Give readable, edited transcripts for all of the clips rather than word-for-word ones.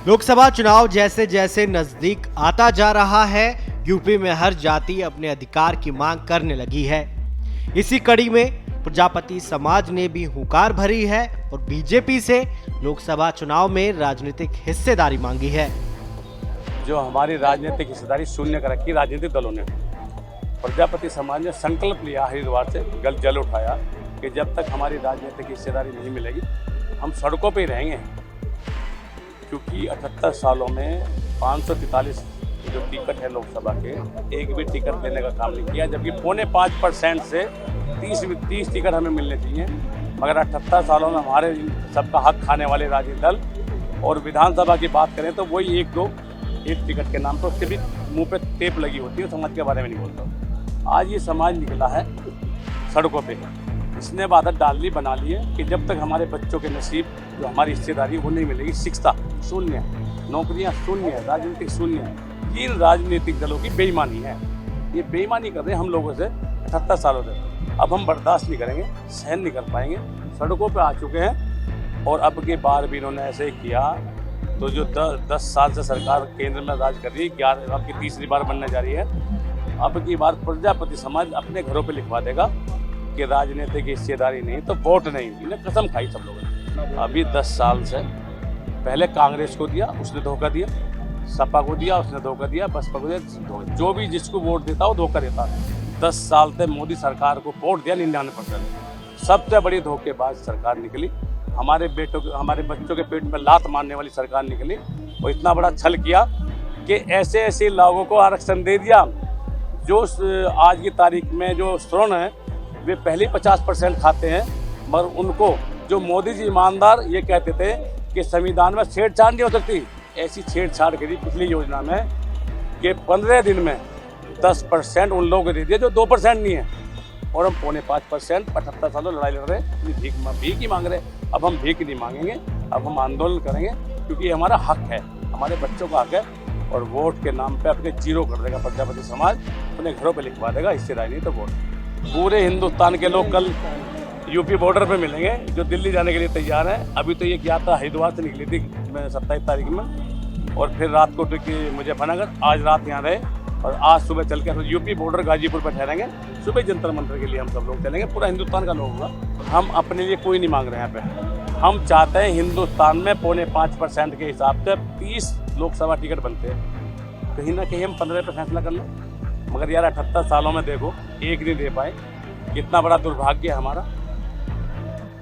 लोकसभा चुनाव जैसे जैसे नजदीक आता जा रहा है, यूपी में हर जाति अपने अधिकार की मांग करने लगी है। इसी कड़ी में प्रजापति समाज ने भी हुंकार भरी है और बीजेपी से लोकसभा चुनाव में राजनीतिक हिस्सेदारी मांगी है। जो हमारी राजनीतिक हिस्सेदारी शून्य कर रखी राजनीतिक दलों ने, प्रजापति समाज ने संकल्प लिया, हरिद्वार से जल उठाया कि जब तक हमारी राजनीतिक हिस्सेदारी नहीं मिलेगी हम सड़कों पर ही रहेंगे। क्योंकि 78 सालों में 543 जो टिकट है लोकसभा के, एक भी टिकट देने का काम नहीं किया, जबकि 0.5% से 30 टिकट हमें मिलने चाहिए। मगर 78 सालों में हमारे सबका हक खाने वाले राजनीतिक दल, और विधानसभा की बात करें तो वही एक टिकट के नाम पर उसके भी मुंह पे टेप लगी होती है, समाज के बारे में नहीं बोलता। आज ये समाज निकला है सड़कों पे, इसने आदत डाल ली, बना ली है कि जब तक हमारे बच्चों के नसीब जो हमारी हिस्सेदारी वो नहीं मिलेगी, शिक्षा शून्य, नौकरियां शून्य, राजनीतिक शून्य। इन राजनीतिक दलों की बेईमानी है, ये बेईमानी कर रहे हैं हम लोगों से 78 सालों से। अब हम बर्दाश्त नहीं करेंगे, सहन नहीं कर पाएंगे, सड़कों पे आ चुके हैं। और अब के बार भी इन्होंने ऐसे किया तो जो 10 साल से सरकार केंद्र में राज कर रही है, 11 अब की तीसरी बार बनने जा रही है, अब की बार प्रजापति समाज अपने घरों पे लिखवा देगा कि राजनीतिक हिस्सेदारी नहीं तो वोट नहीं। इन्हें कसम खाई सब लोगों ने। अभी 10 साल से पहले कांग्रेस को दिया, उसने धोखा दिया, सपा को दिया, उसने धोखा दिया, बसपा को दिया, जो भी जिसको वोट देता वो धोखा देता। 10 साल से मोदी सरकार को वोट दिया 99%। सबसे बड़ी धोखेबाज सरकार निकली, हमारे बच्चों के पेट में लात मारने वाली सरकार निकली। और इतना बड़ा छल किया कि ऐसे लोगों को आरक्षण दे दिया जो आज की तारीख में जो श्रवण है वे पहले 50% खाते हैं। मगर उनको जो मोदी जी ईमानदार ये कहते थे कि संविधान में छेड़छाड़ नहीं हो सकती, ऐसी छेड़छाड़ करी पिछली योजना में कि 15 दिन में 10% उन लोगों को दे दिया जो 2% नहीं है। और हम 0.5% 78 सालों लड़ाई लड़ रहे, भीख ही मांग रहे। अब हम भीख नहीं मांगेंगे, अब हम आंदोलन करेंगे, क्योंकि हमारा हक है, हमारे बच्चों का हक है। और वोट के नाम पे अपने जीरो कर देगा प्रजापति समाज, अपने घरों पे लिखवा देगा हिस्सेदारी नहीं तो वोट। पूरे हिंदुस्तान के लोग कल यूपी बॉर्डर पे मिलेंगे जो दिल्ली जाने के लिए तैयार हैं। अभी तो ये यात्रा हरिद्वार से निकली थी 27 तारीख में, और फिर रात को मुजफ्फरनगर, आज रात यहाँ रहे और आज सुबह चल के यूपी बॉर्डर गाजीपुर पर ठहरेंगे। सुबह जंतर मंतर के लिए हम सब लोग चलेंगे, पूरा हिंदुस्तान का लोग होगा। हम अपने लिए कोई नहीं मांग रहे हैं यहाँ पे, हम चाहते हैं हिंदुस्तान में 0.5% के हिसाब से 30 लोकसभा टिकट बनते हैं। कहीं ना कहीं हम 15 पे फैसला कर लें। मगर यार 78 सालों में देखो एक नहीं दे पाए, कितना बड़ा दुर्भाग्य है हमारा।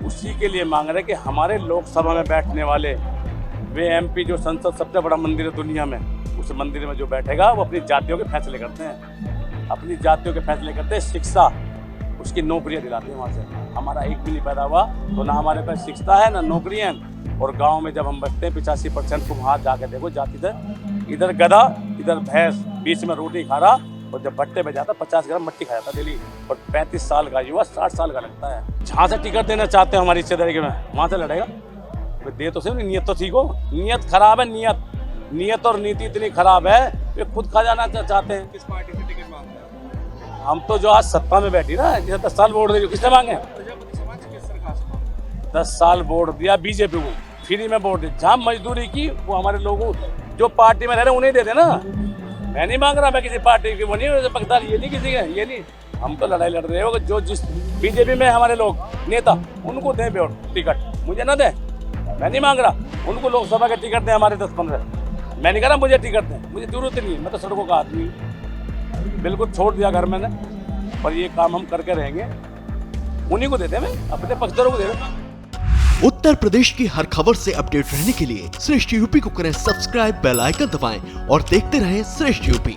उसी के लिए मांग रहे हैं कि हमारे लोकसभा में बैठने वाले वे एमपी, जो संसद सबसे बड़ा मंदिर है दुनिया में, उस मंदिर में जो बैठेगा वो अपनी जातियों के फैसले करते हैं, अपनी जातियों के फैसले करते हैं। शिक्षा, उसकी नौकरियां दिलाते हैं वहाँ से। हमारा एक भी नहीं पैदा हुआ तो ना हमारे पास शिक्षा है ना नौकरियाँ। और गाँव में जब हम बैठते हैं 85% तुम हाथ जाके देखो जाति से, इधर गधा इधर भैंस, बीच में रोटी खा रहा, और जब भट्टे पे जाता 50 ग्राम मट्टी खा जाता डेली। और 35 साल का युवा 60 साल का लगता है। जहाँ से टिकट देना चाहते हैं हमारी हिस्सेदारी के में, वहाँ से लड़ेगा। दे तो सही, नियत तो ठीक हो। नियत खराब है, नियत और नीति इतनी खराब है वे खुद खा जाना चाहते हैं। किस पार्टी से टिकट मांगते हैं? हम तो जो आज सत्ता में बैठी ना, जैसे 10 साल वोट दे, किसने मांगे? 10 साल वोट दिया बीजेपी को, फ्री में वोट दिया। जहाँ मजदूरी की वो हमारे लोगों जो पार्टी में रह रहे उन्हें दे देना। मैं नहीं मांग रहा, मैं किसी पार्टी की वो नहीं पकदार, ये नहीं किसी का, ये नहीं। हम तो लड़ाई लड़ रहे हो जो जिस बीजेपी में हमारे लोग नेता उनको दें वोट टिकट, मुझे ना दें। मैं नहीं मांग रहा, उनको लोकसभा के टिकट दें हमारे 10-15। मैं नहीं कह रहा मुझे टिकट दें, मुझे जरूरत नहीं है, मैं तो सड़कों का आदमी हूँ। बिल्कुल छोड़ दिया घर मैंने, पर ये काम हम करके रहेंगे। उन्हीं को देते हैं, मैं अपने पक्षधरों को दे रहा हूँ। उत्तर प्रदेश की हर खबर से अपडेट रहने के लिए श्रेष्ठ यूपी को करें सब्सक्राइब, बेल आइकन दबाएं और देखते रहें श्रेष्ठ यूपी।